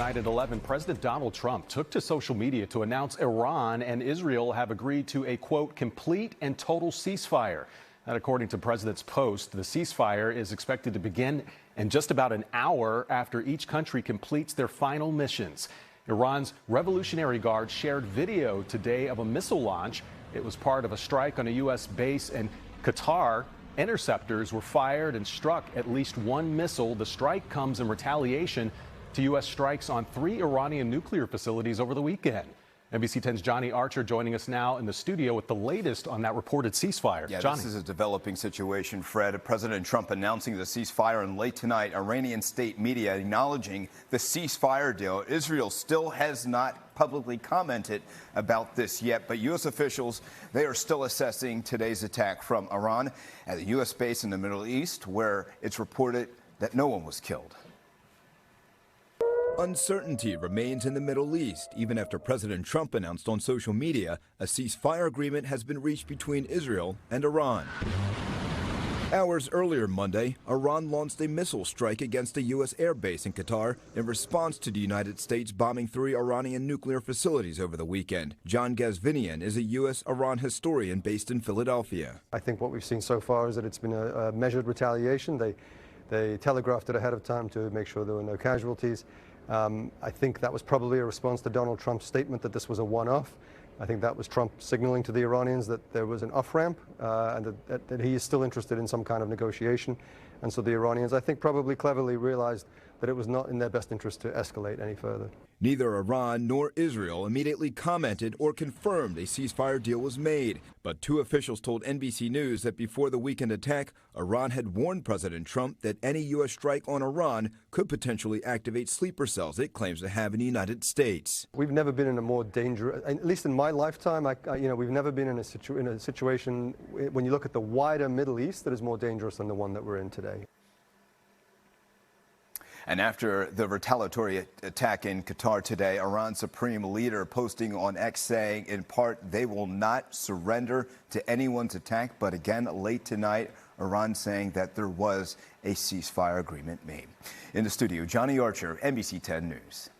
night at 11, President Donald Trump took to social media to announce Iran and Israel have agreed to a, quote, complete and total ceasefire. And according to President's post, the ceasefire is expected to begin in just about an hour after each country completes their final missions. Iran's Revolutionary Guard shared video today of a missile launch. It was part of a strike on a U.S. base in Qatar. Interceptors were fired and struck at least one missile. The strike comes in retaliation to U.S. strikes on 3 Iranian nuclear facilities over the weekend. NBC 10's Johnny Archer joining us now in the studio with the latest on that reported ceasefire. Yeah, Johnny. This is a developing situation, Fred. President Trump announcing the ceasefire, and late tonight, Iranian state media acknowledging the ceasefire deal. Israel still has not publicly commented about this yet, but U.S. officials, they are still assessing today's attack from Iran at a U.S. base in the Middle East, where it's reported that no one was killed. Uncertainty remains in the Middle East, even after President Trump announced on social media a ceasefire agreement has been reached between Israel and Iran. Hours earlier Monday, Iran launched a missile strike against a U.S. airbase in Qatar in response to the United States bombing 3 Iranian nuclear facilities over the weekend. John Gazvinian is a U.S.-Iran historian based in Philadelphia. I think what we've seen so far is that it's been a measured retaliation. They telegraphed it ahead of time to make sure there were no casualties. I think that was probably a response to Donald Trump's statement that this was a one-off. I think that was Trump signaling to the Iranians that there was an off-ramp and that he is still interested in some kind of negotiation. And so the Iranians, I think, probably cleverly realized that it was not in their best interest to escalate any further. Neither Iran nor Israel immediately commented or confirmed a ceasefire deal was made. But 2 officials told NBC News that before the weekend attack, Iran had warned President Trump that any U.S. strike on Iran could potentially activate sleeper cells it claims to have in the United States. We've never been in a more dangerous, at least in my lifetime, we've never been in a situation, when you look at the wider Middle East, that is more dangerous than the one that we're in today. And after the retaliatory attack in Qatar today, Iran's supreme leader posting on X saying, in part, they will not surrender to anyone's attack. But again, late tonight, Iran saying that there was a ceasefire agreement made. In the studio, Johnny Archer, NBC 10 News.